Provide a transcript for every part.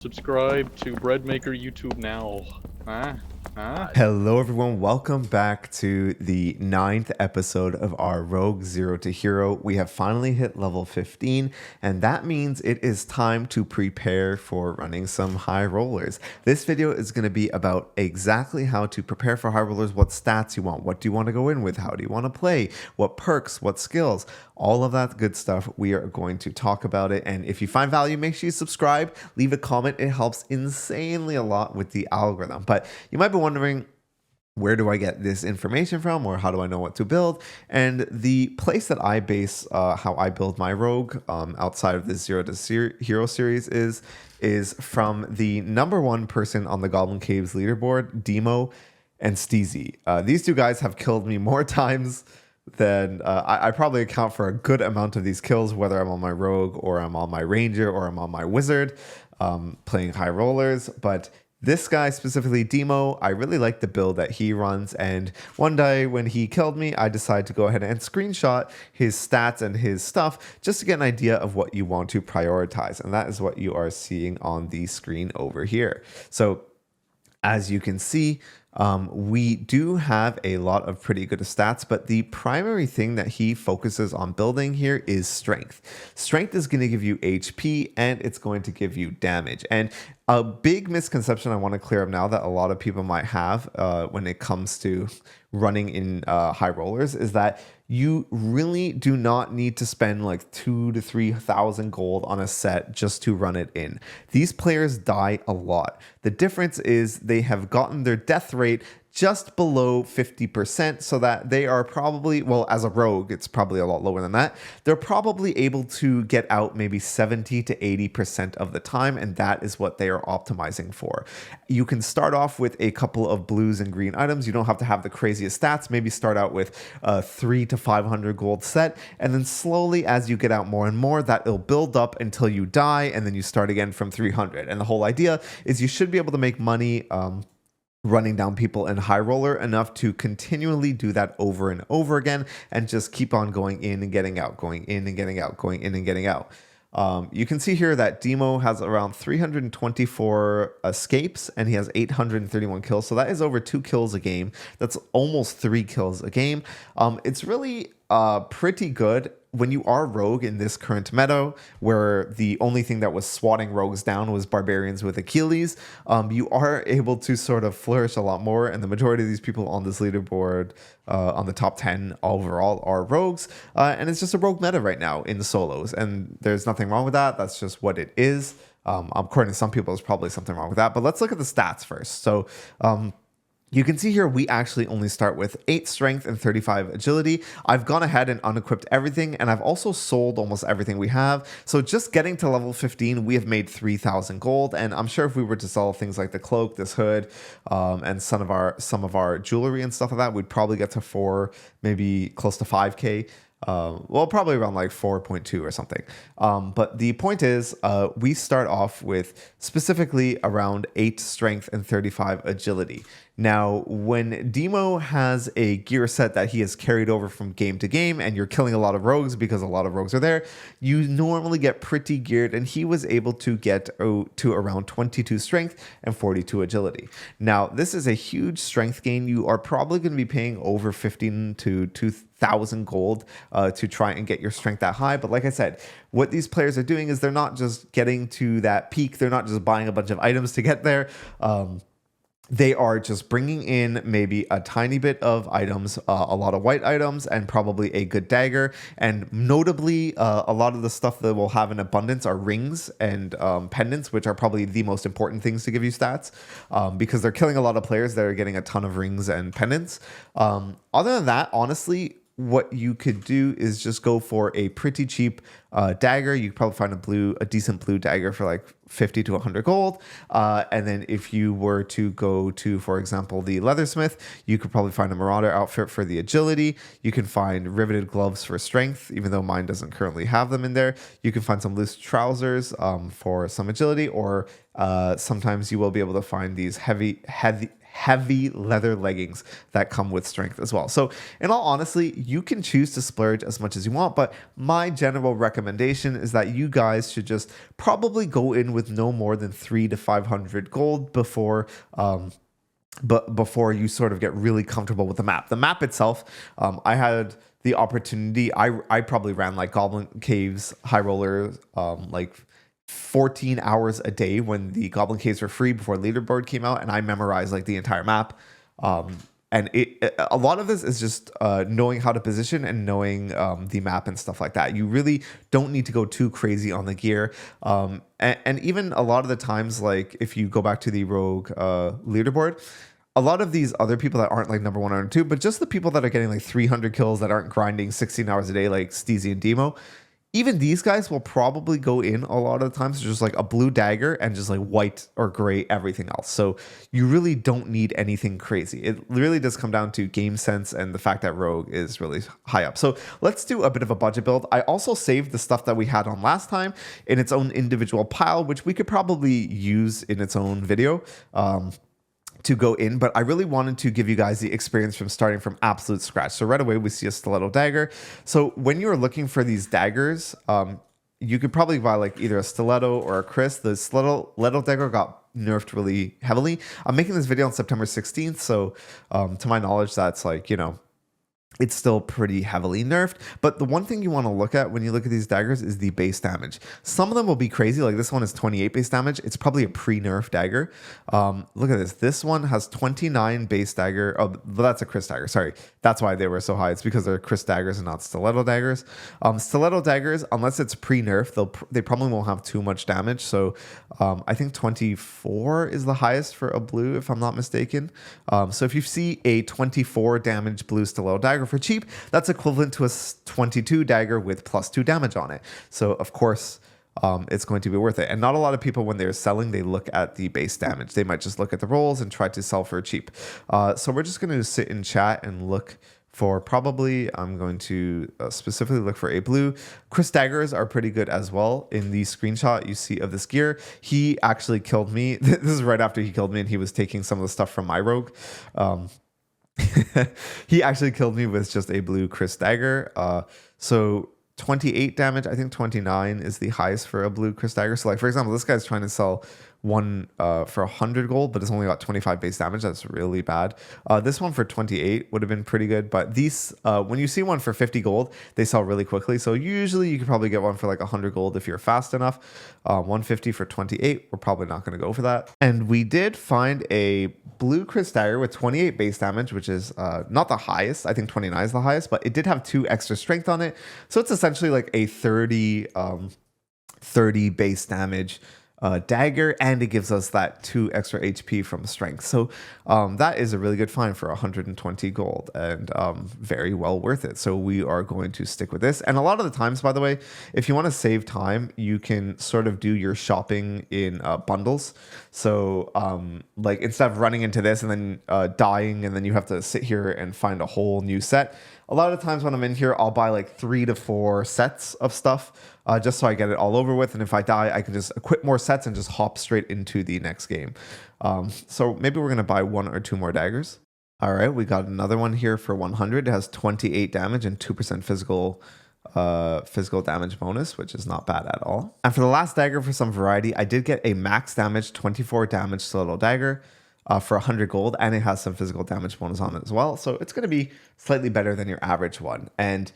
Subscribe to Breadmaker YouTube now. Huh? Hello everyone, welcome back to the 9th episode of our Rogue Zero to Hero. We have finally hit level 15, and that means it is time to prepare for running some high rollers. This video is going to be about exactly how to prepare for high rollers, what stats you want, what do you want to go in with, how do you want to play, what perks, what skills, all of that good stuff. We are going to talk about it, and if you find value, make sure you subscribe, leave a comment. It helps insanely a lot with the algorithm. But you might be wondering, where do I get this information from, or how do I know what to build? And the place that I base how I build my rogue outside of this Zero to Hero series is from the #1 person on the Goblin Caves leaderboard, Dimo and Steezy. These two guys have killed me more times than I probably account for a good amount of these kills, whether I'm on my rogue or I'm on my ranger or I'm on my wizard playing high rollers. But this guy specifically, Dimo, I really like the build that he runs, and one day when he killed me, I decided to go ahead and screenshot his stats and his stuff just to get an idea of what you want to prioritize, and that is what you are seeing on the screen over here. So as you can see, we do have a lot of pretty good stats, but the primary thing that he focuses on building here is strength. Strength is going to give you HP and it's going to give you damage. And a big misconception I want to clear up now that a lot of people might have when it comes to running in high rollers is that you really do not need to spend like 2,000 to 3,000 gold on a set just to run it in. These players die a lot. The difference is they have gotten their death rate just below 50%, so that they are probably, well, as a rogue, it's probably a lot lower than that. They're probably able to get out maybe 70 to 80% of the time, and that is what they are optimizing for. You can start off with a couple of blues and green items. You don't have to have the craziest stats. Maybe start out with a 300 to 500 gold set, and then slowly, as you get out more and more, that will build up until you die, and then you start again from 300. And the whole idea is you should be able to make money running down people in high roller enough to continually do that over and over again and just keep on going in and getting out, going in and getting out, going in and getting out. You can see here that Dimo has around 324 escapes and he has 831 kills. So that is over 2 kills a game. That's almost 3 kills a game. It's really pretty good when you are rogue in this current meta, where the only thing that was swatting rogues down was barbarians with Achilles. You are able to sort of flourish a lot more, and the majority of these people on this leaderboard on the top 10 overall are rogues, and it's just a rogue meta right now in the solos, and there's nothing wrong with that. That's just what it is. According to some people, there's probably something wrong with that, but let's look at the stats first. So you can see here we actually only start with 8 strength and 35 agility. I've gone ahead and unequipped everything, and I've also sold almost everything we have. So just getting to level 15, we have made 3,000 gold, and I'm sure if we were to sell things like the cloak, this hood, and some of our jewelry and stuff like that, we'd probably get to 4, maybe close to 5k. Well, probably around like 4.2 or something. But the point is, we start off with specifically around 8 strength and 35 agility. Now, when Demo has a gear set that he has carried over from game to game, and you're killing a lot of rogues because a lot of rogues are there, you normally get pretty geared, and he was able to get to around 22 strength and 42 agility. Now, this is a huge strength gain. You are probably going to be paying over 15 to 2,000 gold to try and get your strength that high. But like I said, what these players are doing is they're not just getting to that peak. They're not just buying a bunch of items to get there. They are just bringing in maybe a tiny bit of items, a lot of white items, and probably a good dagger. And notably, a lot of the stuff that will have in abundance are rings and pendants, which are probably the most important things to give you stats, because they're killing a lot of players that are getting a ton of rings and pendants. Other than that, honestly, what you could do is just go for a pretty cheap dagger. You could probably find a decent blue dagger for like 50 to 100 gold. And then if you were to go to, for example, the leathersmith, you could probably find a marauder outfit for the agility. You can find riveted gloves for strength, even though mine doesn't currently have them in there. You can find some loose trousers for some agility, or sometimes you will be able to find these heavy heavy leather leggings that come with strength as well. So in all honesty, you can choose to splurge as much as you want, but my general recommendation is that you guys should just probably go in with no more than 300 to 500 gold before but before you sort of get really comfortable with the map. The map itself, I had the opportunity, I probably ran like Goblin Caves, High Roller, like 14 hours a day when the Goblin Caves were free before Leaderboard came out, and I memorized like the entire map. And a lot of this is just knowing how to position and knowing the map and stuff like that. You really don't need to go too crazy on the gear. And even a lot of the times, like if you go back to the Rogue leaderboard, a lot of these other people that aren't like number 1 or 2, but just the people that are getting like 300 kills that aren't grinding 16 hours a day like Steezy and Dimo, even these guys will probably go in a lot of the times just like a blue dagger and just like white or gray everything else. So you really don't need anything crazy. It really does come down to game sense and the fact that Rogue is really high up. So let's do a bit of a budget build. I also saved the stuff that we had on last time in its own individual pile, which we could probably use in its own video. To go in, but I really wanted to give you guys the experience from starting from absolute scratch. So right away we see a stiletto dagger. So when you're looking for these daggers, you could probably buy like either a stiletto or a Chris. The stiletto dagger got nerfed really heavily. I'm making this video on September 16th, so to my knowledge, that's like, you know, it's still pretty heavily nerfed. But the one thing you want to look at when you look at these daggers is the base damage. Some of them will be crazy. Like this one is 28 base damage. It's probably a pre-nerf dagger. Look at this. This one has 29 base dagger. Oh, that's a Chris dagger. Sorry. That's why they were so high. It's because they're Chris daggers and not stiletto daggers. Stiletto daggers, unless it's pre-nerf, they probably won't have too much damage. So I think 24 is the highest for a blue, if I'm not mistaken. So if you see a 24 damage blue stiletto dagger for cheap, that's equivalent to a 22 dagger with +2 damage on it. So of course, it's going to be worth it. And not a lot of people, when they're selling, they look at the base damage. They might just look at the rolls and try to sell for cheap. So we're just going to sit in chat and look for I'm going to specifically look for a blue. Chris daggers are pretty good as well. In the screenshot you see of this gear, he actually killed me. This is right after he killed me and he was taking some of the stuff from my rogue. He actually killed me with just a blue Chris dagger. So 28 damage, I think 29 is the highest for a blue Chris dagger. So like, for example, this guy's trying to sell one for 100 gold, but it's only got 25 base damage. That's really bad. This one for 28 would have been pretty good, but these, when you see one for 50 gold, they sell really quickly. So usually you could probably get one for like 100 gold if you're fast enough. 150 for 28, we're probably not going to go for that. And we did find a blue Chris dagger with 28 base damage, which is not the highest. I think 29 is the highest, but it did have 2 extra strength on it. So it's essentially like a 30 base damage dagger, and it gives us that 2 extra HP from strength. So that is a really good find for 120 gold and very well worth it. So we are going to stick with this. And a lot of the times, by the way, if you want to save time, you can sort of do your shopping in bundles. So like instead of running into this and then dying and then you have to sit here and find a whole new set, a lot of times when I'm in here, I'll buy like 3 to 4 sets of stuff just so I get it all over with. And if I die, I can just equip more sets and just hop straight into the next game. So maybe we're going to buy 1 or 2 more daggers. All right, we got another one here for 100. It has 28 damage and 2% physical damage bonus, which is not bad at all. And for the last dagger, for some variety, I did get a max damage 24 damage stiletto dagger for 100 gold, and it has some physical damage bonus on it as well. So it's going to be slightly better than your average one. And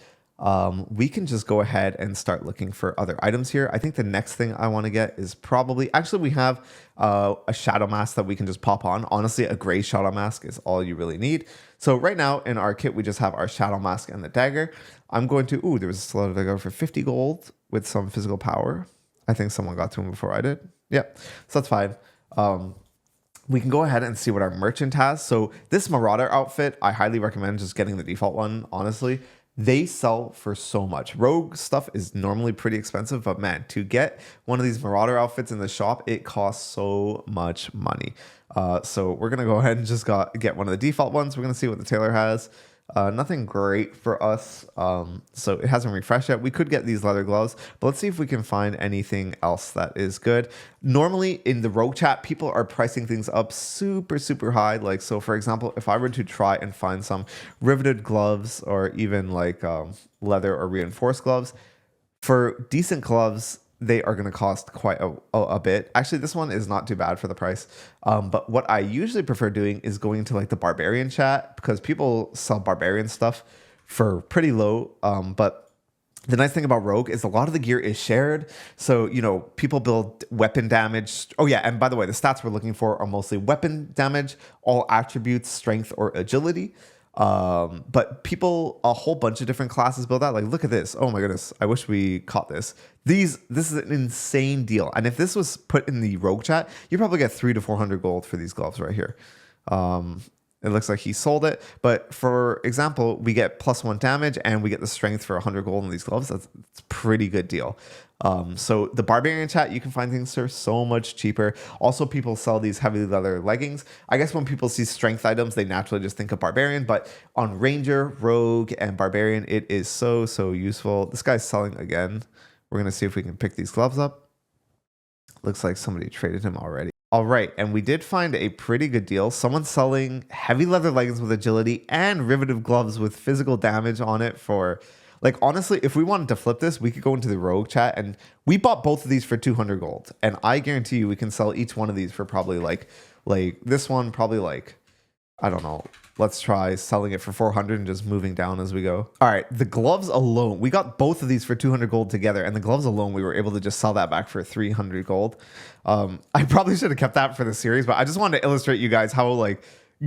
we can just go ahead and start looking for other items here. I think the next thing I want to get is probably, actually we have a shadow mask that we can just pop on. Honestly, a gray shadow mask is all you really need. So right now in our kit, we just have our shadow mask and the dagger. I'm going to, there was a stiletto dagger for 50 gold with some physical power. I think someone got to him before I did. Yep, so that's fine. We can go ahead and see what our merchant has. So this Marauder outfit, I highly recommend just getting the default one, honestly. They sell for so much. Rogue stuff is normally pretty expensive, but man, to get one of these Marauder outfits in the shop, it costs so much money. So we're going to go ahead and just get one of the default ones. We're going to see what the tailor has. Nothing great for us. So it hasn't refreshed yet. We could get these leather gloves, but let's see if we can find anything else that is good. Normally in the rogue chat, people are pricing things up super, super high. Like, so for example, if I were to try and find some riveted gloves or even like leather or reinforced gloves, for decent gloves, they are going to cost quite a bit. Actually, this one is not too bad for the price. But what I usually prefer doing is going to like the barbarian chat, because people sell barbarian stuff for pretty low. But the nice thing about rogue is a lot of the gear is shared. So, you know, people build weapon damage. Oh yeah, and by the way, the stats we're looking for are mostly weapon damage, all attributes, strength, or agility. But people, a whole bunch of different classes build that. Like, look at this. Oh my goodness. I wish we caught this. This is an insane deal. And if this was put in the rogue chat, you probably get 300 to 400 gold for these gloves right here. It looks like he sold it. But for example, we get +1 damage and we get the strength for 100 gold in these gloves. That's a pretty good deal. So the barbarian chat, you can find things for so much cheaper. Also, people sell these heavy leather leggings. I guess when people see strength items, they naturally just think of barbarian, but on ranger, rogue, and barbarian, it is so, so useful. This guy's selling again. We're going to see if we can pick these gloves up. Looks like somebody traded him already. All right, and we did find a pretty good deal. Someone's selling heavy leather leggings with agility and riveted gloves with physical damage on it for, like, honestly, if we wanted to flip this, we could go into the rogue chat, and we bought both of these for 200 gold. And I guarantee you we can sell each one of these for probably like this one, probably like, I don't know. Let's try selling it for 400 and just moving down as we go. All right, the gloves alone, we got both of these for 200 gold together, and the gloves alone, we were able to just sell that back for 300 gold. I probably should have kept that for the series, but I just wanted to illustrate you guys how like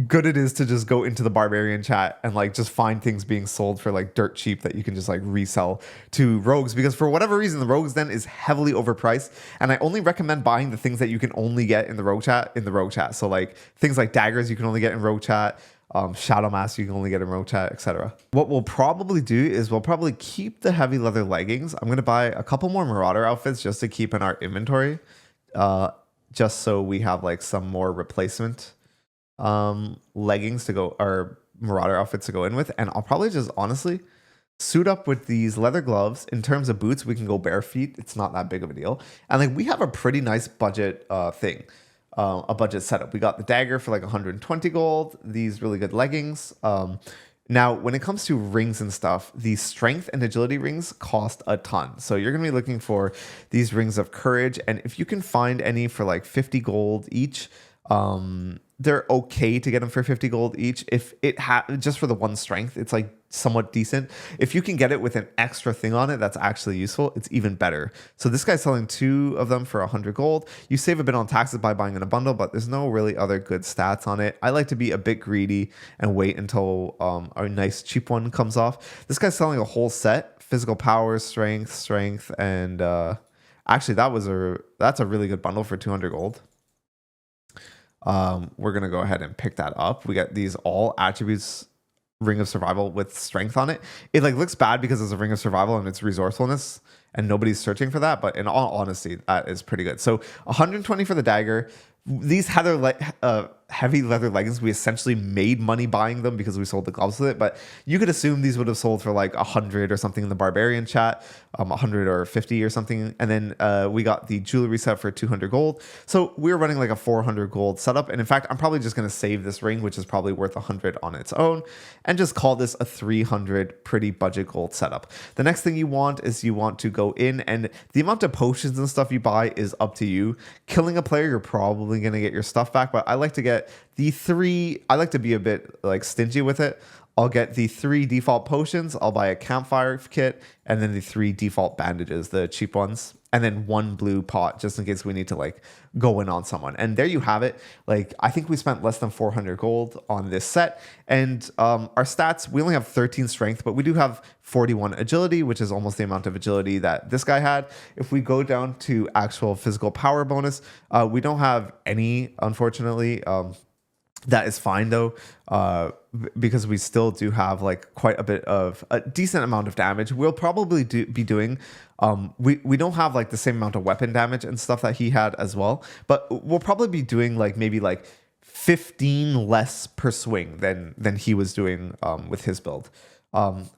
good it is to just go into the barbarian chat and like just find things being sold for like dirt cheap that you can just like resell to rogues, because for whatever reason the rogues den is heavily overpriced, and I only recommend buying the things that you can only get in the rogue chat. So like things like daggers you can only get in rogue chat, shadow mask you can only get in rogue chat, etc. What we'll probably do is we'll probably keep the heavy leather leggings. I'm going to buy a couple more marauder outfits just to keep in our inventory, just so we have like some more replacement leggings to go, or marauder outfits to go in with. And I'll probably just honestly suit up with these leather gloves. In terms of boots, we can go bare feet. It's not that big of a deal. And like we have a pretty nice budget a budget setup. We got the dagger for like 120 gold, these really good leggings. Now, when it comes to rings and stuff, the strength and agility rings cost a ton. So you're going to be looking for these rings of courage. And if you can find any for like 50 gold each, they're okay to get them for 50 gold each. If it just for the one strength, it's like somewhat decent. If you can get it with an extra thing on it that's actually useful, it's even better. So this guy's selling 2 of them for 100 gold. You save a bit on taxes by buying in a bundle, but there's no really other good stats on it. I like to be a bit greedy and wait until a nice cheap one comes off. This guy's selling a whole set: physical power, strength, and actually that's a really good bundle for 200 gold. We're gonna go ahead and pick that up. We got these all attributes ring of survival with strength on it. It like looks bad because it's a ring of survival and it's resourcefulness and nobody's searching for that, but in all honesty, that is pretty good. So 120 for the dagger. These heavy leather leggings, we essentially made money buying them because we sold the gloves with it, but you could assume these would have sold for like 100 or something in the barbarian chat, 100 or 50 or something. And then we got the jewelry set for 200 gold. So we're running like a 400 gold setup. And in fact, I'm probably just going to save this ring, which is probably worth 100 on its own, and just call this a 300 pretty budget gold setup. The next thing you want is you want to go in, and the amount of potions and stuff you buy is up to you. Killing a player, you're probably going to get your stuff back, but I like to get I like to be a bit like stingy with it. I'll get the 3 default potions. I'll buy a campfire kit, and then the 3 default bandages, the cheap ones, and then 1 blue pot just in case we need to like go in on someone. And there you have it. Like, I think we spent less than 400 gold on this set. And our stats, we only have 13 strength, but we do have 41 agility, which is almost the amount of agility that this guy had. If we go down to actual physical power bonus, we don't have any, unfortunately. That is fine though, because we still do have like quite a decent amount of damage. We'll probably be doing, we don't have like the same amount of weapon damage and stuff that he had as well, but we'll probably be doing like maybe like 15 less per swing than he was doing with his build.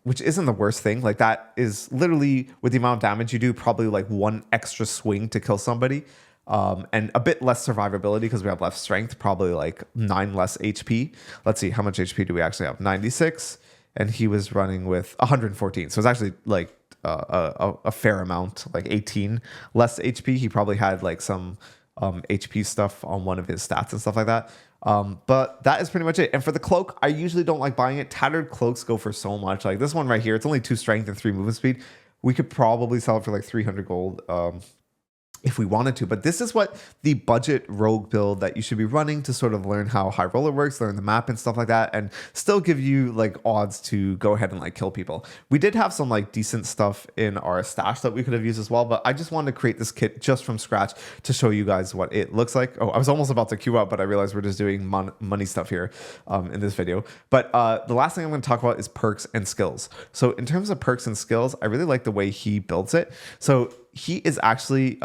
Which isn't the worst thing. Like that is literally, with the amount of damage you do, probably like one extra swing to kill somebody. And a bit less survivability because we have less strength, probably like 9 less HP. Let's see, how much HP do we actually have? 96, and he was running with 114. So it's actually like a fair amount, like 18 less HP. He probably had like some HP stuff on one of his stats and stuff like that. But that is pretty much it. And for the cloak, I usually don't like buying it. Tattered cloaks go for so much. Like this one right here, it's only 2 strength and 3 movement speed. We could probably sell it for like 300 gold. If we wanted to, but this is what the budget rogue build that you should be running to sort of learn how high roller works, learn the map and stuff like that, and still give you like odds to go ahead and like kill people. We did have some like decent stuff in our stash that we could have used as well, but I just wanted to create this kit just from scratch to show you guys what it looks like. Oh, I was almost about to queue up, but I realized we're just doing money stuff here in this video. But the last thing I'm going to talk about is perks and skills. So in terms of perks and skills, I really like the way he builds it. So he actually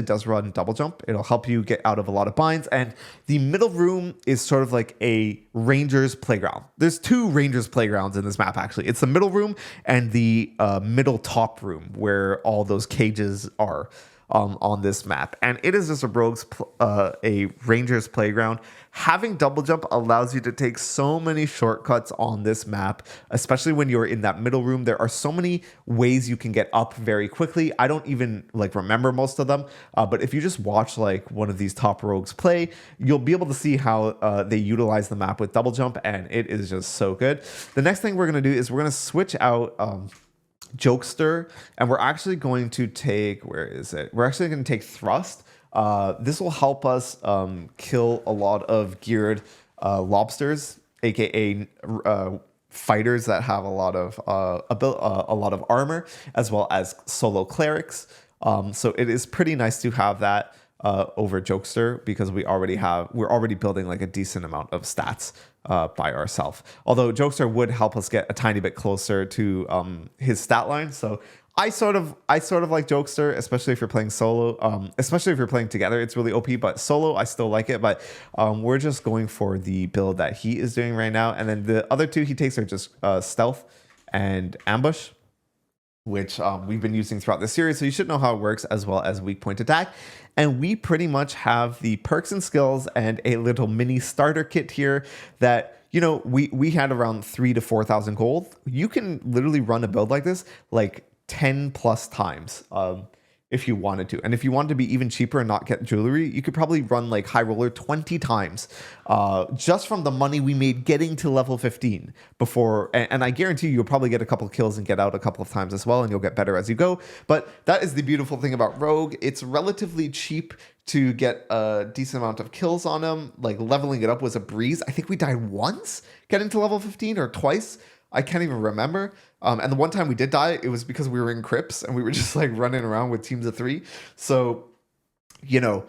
does run double jump. It'll help you get out of a lot of binds. And the middle room is sort of like a ranger's playground. There's 2 ranger's playgrounds in this map, actually. It's the middle room and the middle top room where all those cages are on this map. And it is just a ranger's playground. Having double jump allows you to take so many shortcuts on this map, especially when you're in that middle room. There are so many ways you can get up very quickly. I don't even like remember most of them, but if you just watch like one of these top rogues play, you'll be able to see how they utilize the map with double jump, and it is just so good. The next thing we're going to do is we're going to switch out Jokester, and we're actually going to take, where is it? We're actually going to take Thrust. This will help us kill a lot of geared lobsters, aka fighters that have a lot of armor, as well as solo clerics. So it is pretty nice to have that over Jokester, because we're already building like a decent amount of stats by ourselves. Although Jokester would help us get a tiny bit closer to his stat line. So I sort of like Jokester, especially if you're playing solo, especially if you're playing together. It's really OP, but solo I still like it. But we're just going for the build that he is doing right now. And then the other 2 he takes are just stealth and ambush, which we've been using throughout the series. So you should know how it works, as well as weak point attack. And we pretty much have the perks and skills and a little mini starter kit here that, you know, we had around 3,000 to 4,000 gold. You can literally run a build like this like 10 plus times if you wanted to. And if you wanted to be even cheaper and not get jewelry, you could probably run like high roller 20 times just from the money we made getting to level 15 before. And I guarantee you'll probably get a couple kills and get out a couple of times as well, and you'll get better as you go. But that is the beautiful thing about Rogue. It's relatively cheap to get a decent amount of kills on him. Like leveling it up was a breeze. I think we died once getting to level 15 or twice. I can't even remember. And the one time we did die, it was because we were in crypts and we were just like running around with teams of 3. So, you know,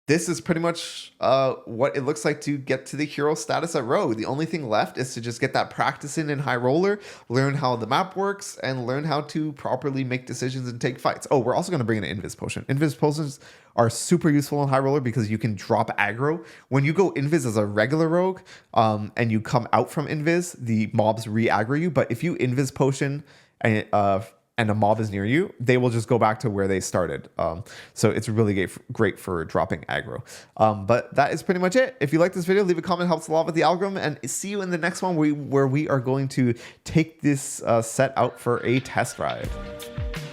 this is pretty much what it looks like to get to the hero status at Rogue. The only thing left is to just get that practice in high roller, learn how the map works, and learn how to properly make decisions and take fights. Oh, we're also going to bring in an Invis Potion. Invis Potions are super useful in high roller because you can drop aggro. When you go Invis as a regular rogue and you come out from Invis, the mobs re-aggro you. But if you Invis Potion and a mob is near you, they will just go back to where they started. So it's really great for dropping aggro. But that is pretty much it. If you like this video, leave a comment, helps a lot with the algorithm, and see you in the next one where we are going to take this set out for a test drive.